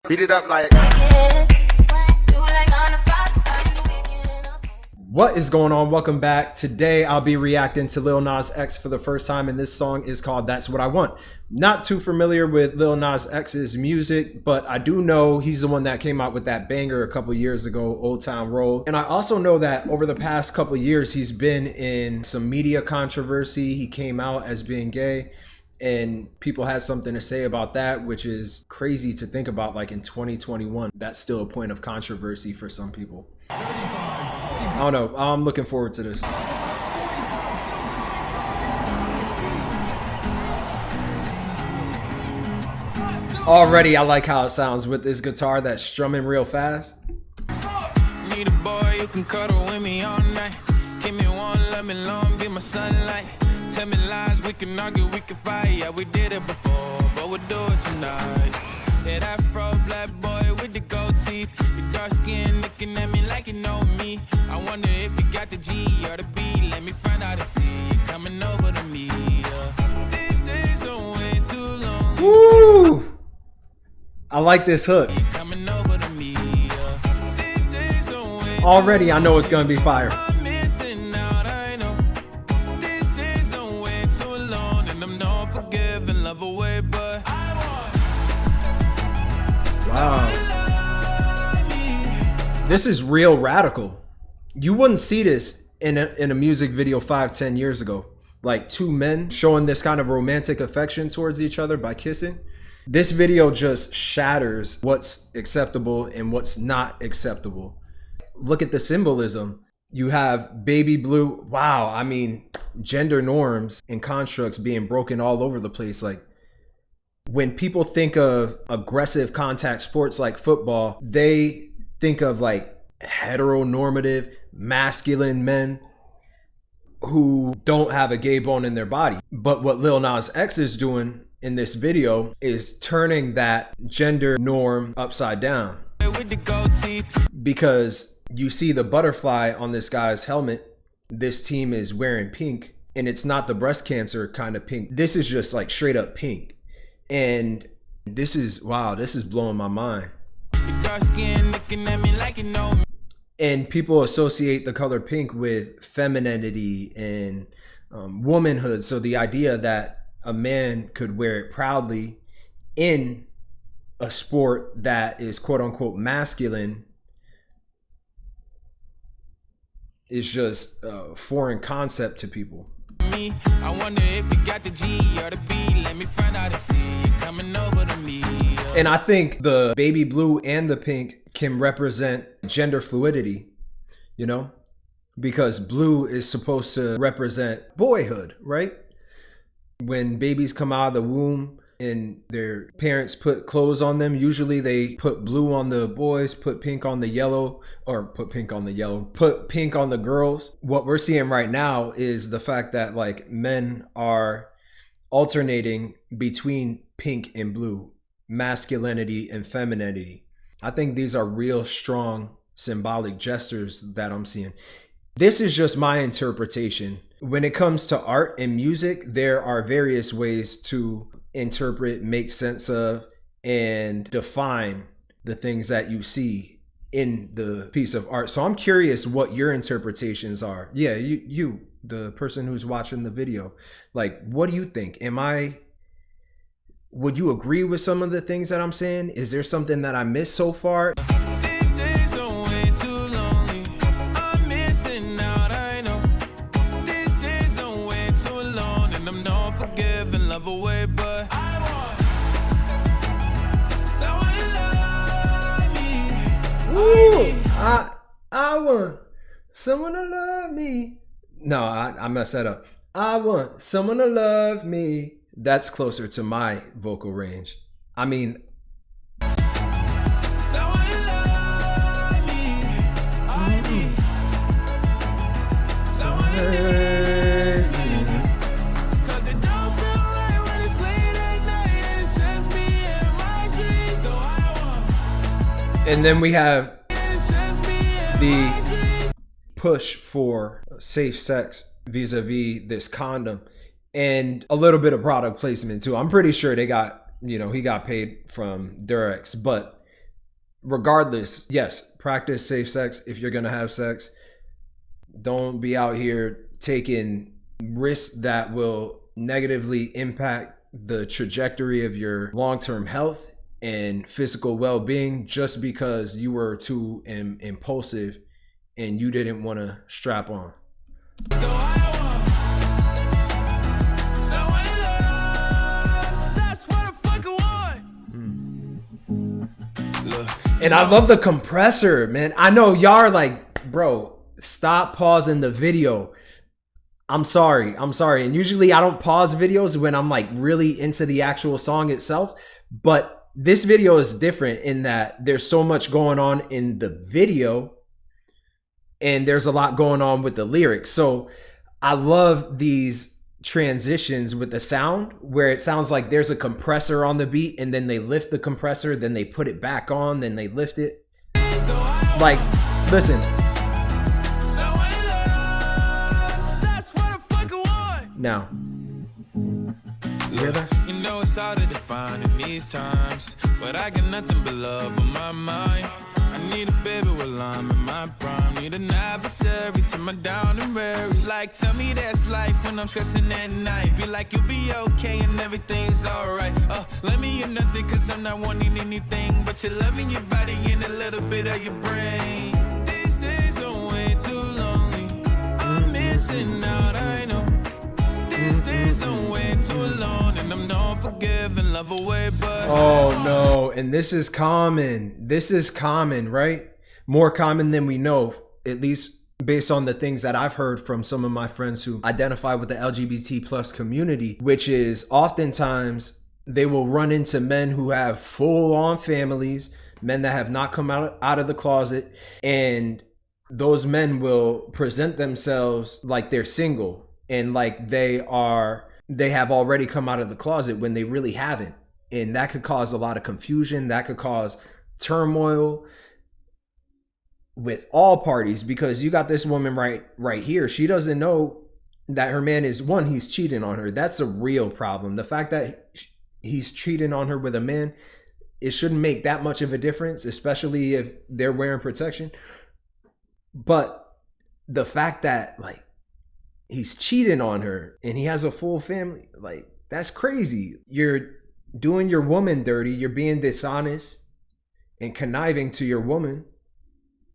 Beat it up like. What is going on? Welcome back. Today I'll be reacting to LIL Nas X for the first time, and this song is called That's What I Want. Not too familiar with LIL Nas X's music, but I do know he's the one that came out with that banger a couple years ago, Old Town Road. And I also know that over the past couple years he's been in some media controversy. He came out as being gay, and people had something to say about that, which is crazy to think about. Like in 2021, that's still a point of controversy for some people. I don't know. I'm looking forward to this. Already, I like how it sounds with this guitar that's strumming real fast. Need a boy you can cuddle with me all night. Give me one, let me long, be my sunlight. Tell me lies, we can argue, we can fight. Yeah, we did it before, but we'll do it tonight. Yeah, that fro black boy with the gold teeth. Your dark skin looking at me like you know me. I wonder if you got the G or the B. Let me find out and see you coming over to me. These days are way too long. Woo! I like this hook. Coming over to me. These days are way Already, I know it's gonna be fire. I'm missing out, I know. These days are way too long, and I'm not forgiving, love away, but I want. Wow. This is real radical. You wouldn't see this in a music video 5-10 years ago. Like two men showing this kind of romantic affection towards each other by kissing. This video just shatters what's acceptable and what's not acceptable. Look at the symbolism. You have baby blue. Wow, I mean, gender norms and constructs being broken all over the place. Like, when people think of aggressive contact sports like football, they think of like heteronormative, masculine men who don't have a gay bone in their body. But what Lil Nas X is doing in this video is turning that gender norm upside down. Because you see the butterfly on this guy's helmet. This team is wearing pink, and it's not the breast cancer kind of pink. This is just like straight up pink. And this is, wow, this is blowing my mind. And people associate the color pink with femininity and womanhood. So the idea that a man could wear it proudly in a sport that is quote unquote masculine is just a foreign concept to people. I wonder if you got the G or the B. Let me find out and see you coming over to me. And I think the baby blue and the pink can represent gender fluidity, you know, because blue is supposed to represent boyhood, right? When babies come out of the womb and their parents put clothes on them, usually they put blue on the boys, put pink on the yellow, or put pink on the girls. What we're seeing right now is the fact that like men are alternating between pink and blue, masculinity and femininity. I think these are real strong symbolic gestures that I'm seeing. This is just my interpretation. When it comes to art and music, there are various ways to interpret, make sense of, and define the things that you see in the piece of art. So I'm curious what your interpretations are. Yeah, you, the person who's watching the video, like, what do you think? Would you agree with some of the things that I'm saying? Is there something that I missed so far? These days are way too lonely. I'm missing out, I know. These days are way too long, and I'm not forgiving, love away, but I want someone to love me. Ooh, I want someone to love me. No, I messed that up. I want someone to love me. That's closer to my vocal range. I mean, someone to love me. I need someone to love me. 'Cause it don't feel right when it's late at night and it's just me and my dreams. So I want. and then we have It's just me and my the dreams. push for safe sex vis-a-vis this condom, and a little bit of product placement too. I'm pretty sure they got, you know, he got paid from Durex, but regardless, yes, practice safe sex if you're gonna have sex. Don't be out here taking risks that will negatively impact the trajectory of your long-term health and physical well-being just because you were too impulsive and you didn't want to strap on. So I want, that's what I fucking want. Look, And I love the compressor, man. I know y'all are like, bro, stop pausing the video. I'm sorry. And usually I don't pause videos when I'm like really into the actual song itself. But this video is different in that there's so much going on in the video and there's a lot going on with the lyrics. So I love these transitions with the sound where it sounds like there's a compressor on the beat and then they lift the compressor, then they put it back on, then they lift it. Like, listen. Now, you hear that? You know it's hard to define in these times, but I got nothing but love on my mind. I need a baby while I'm in my prime. Need an adversary to my down and weary. Like, tell me that's life when I'm stressing at night. Be like, you'll be okay and everything's alright. Let me hear nothing cause I'm not wanting anything but you're loving your body and a little bit of your brain. These days are way too lonely. I'm missing out, I know. These days I'm way too alone and I'm not forgiving, love away, but oh no, and this is common. This is common, right? More common than we know, at least based on the things that I've heard from some of my friends who identify with the LGBT plus community, which is oftentimes they will run into men who have full on families, men that have not come out of the closet, and those men will present themselves like they're single and like they have already come out of the closet when they really haven't. And that could cause a lot of confusion. That could cause turmoil with all parties because you got this woman right here. She doesn't know that her man is, one, he's cheating on her. That's a real problem. The fact that he's cheating on her with a man, it shouldn't make that much of a difference, especially if they're wearing protection. But the fact that like he's cheating on her and he has a full family, like that's crazy. You're doing your woman dirty. You're being dishonest and conniving to your woman,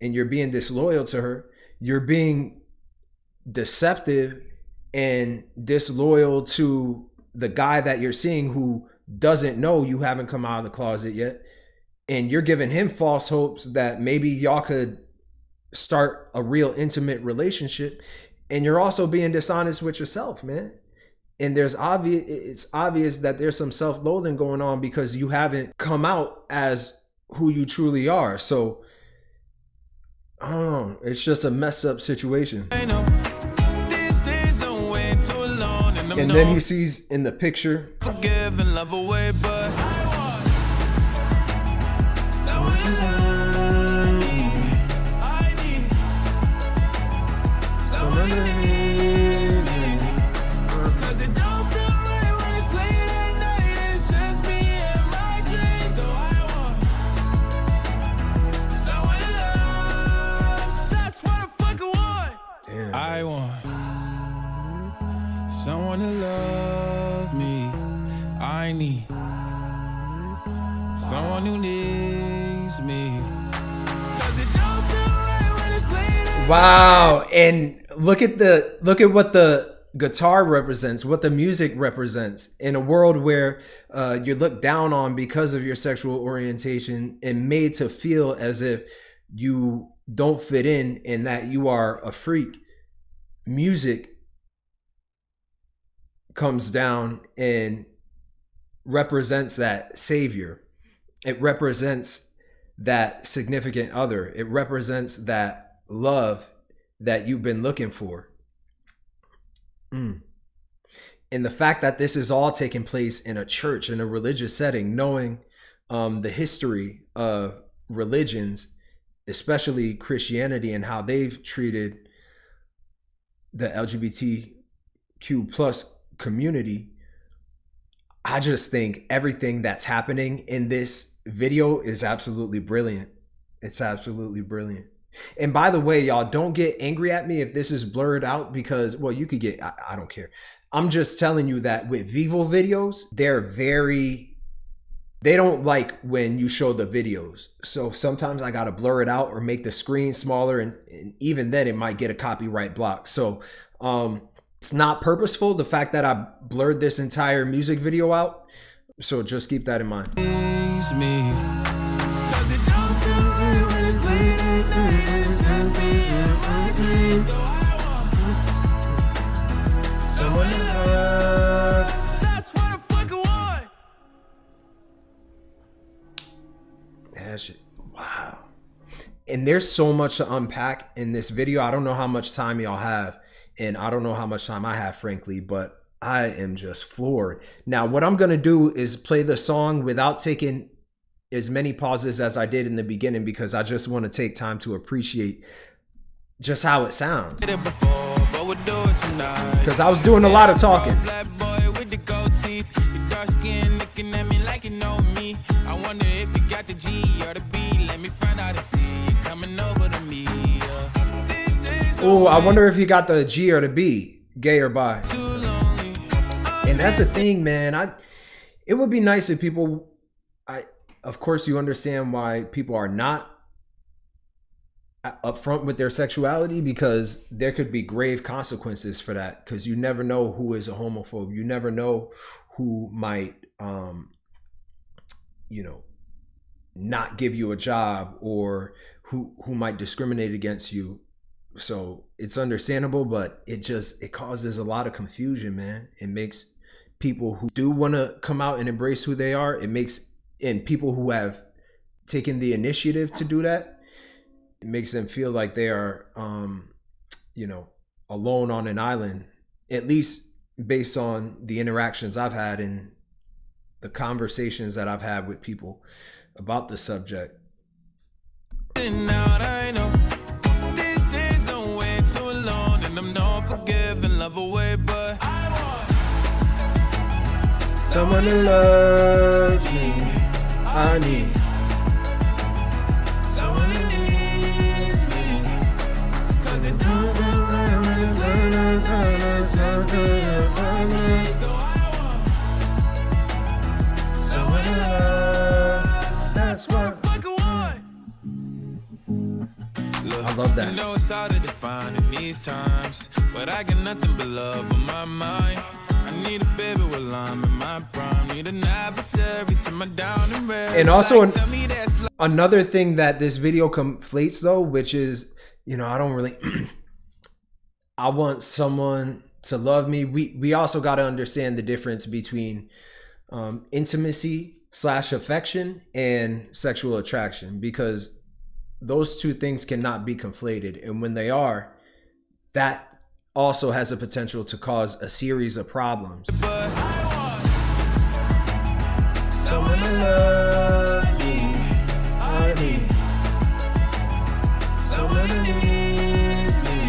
and you're being disloyal to her. You're being deceptive and disloyal to the guy that you're seeing who doesn't know you haven't come out of the closet yet. And you're giving him false hopes that maybe y'all could start a real intimate relationship. And you're also being dishonest with yourself, man. And it's obvious that there's some self-loathing going on because you haven't come out as who you truly are. So I don't know. It's just a messed up situation. I know. These days I'm way too alone and I'm And then he sees in the picture, forgive and love away, but I want someone to love me. I need someone to leave me. Cause it don't feel right when it's late at night and it's just me and my dreams. So I want someone to love. That's what I fucking want. damn, I want someone to love me. I need someone who needs me. 'Cause it don't feel right when it's late at wow. And look at what the guitar represents, what the music represents in a world where you're looked down on because of your sexual orientation and made to feel as if you don't fit in and that you are a freak. Music comes down and represents that savior. It represents that significant other. It represents that love that you've been looking for. And the fact that this is all taking place in a church, in a religious setting, knowing the history of religions, especially Christianity, and how they've treated the LGBTQ plus community, I just think everything that's happening in this video is absolutely brilliant. It's absolutely brilliant. And by the way, y'all, don't get angry at me if this is blurred out because, well, you could get, I don't care. I'm just telling you that with Vivo videos, they don't like when you show the videos. So sometimes I got to blur it out or make the screen smaller. And even then it might get a copyright block. So it's not purposeful, the fact that I blurred this entire music video out. So just keep that in mind. Wow. And there's so much to unpack in this video. I don't know how much time y'all have, and I don't know how much time I have, frankly, but I am just floored. Now, what I'm gonna do is play the song without taking as many pauses as I did in the beginning, because I just want to take time to appreciate just how it sounds. Because I was doing a lot of talking. Oh, I wonder if you got the G or the B, gay or bi. And that's the thing, man. It would be nice if people, of course, you understand why people are not upfront with their sexuality, because there could be grave consequences for that. Because you never know who is a homophobe. You never know who might, not give you a job, or who might discriminate against you. So it's understandable, but it causes a lot of confusion, man. It makes people who do want to come out and embrace who they are, and people who have taken the initiative to do that, it makes them feel like they are, alone on an island, at least based on the interactions I've had and the conversations that I've had with people about the subject. And now I know these days don't wait too long, and I'm not forgiving love away, but I want someone to love me. I need someone who needs me, 'cause it don't feel right when it's so I want someone to love. That's what I love that. I know it's hard to define in these times, but I got nothing but love on my mind. I need a baby while I'm in my prime. Need an adversary to my down and red. And also another thing that this video conflates, though, which is, I don't really I want someone to love me. We also got to understand the difference between intimacy / affection and sexual attraction, because those two things cannot be conflated. And when they are, that also has a potential to cause a series of problems. But I want someone to love me. I need someone who needs me,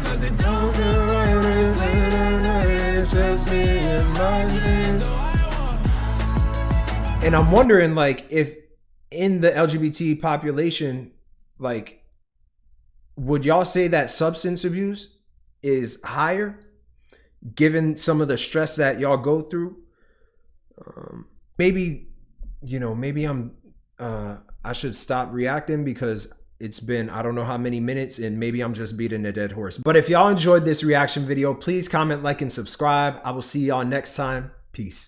'cause it don't feel right when it's late at night. It's just me and my dreams. And I'm wondering, like, if in the LGBT population, like, would y'all say that substance abuse is higher given some of the stress that y'all go through? Maybe I'm I should stop reacting, because it's been I don't know how many minutes, and maybe I'm just beating a dead horse. But if y'all enjoyed this reaction video, please comment, like, and subscribe. I will see y'all next time. Peace.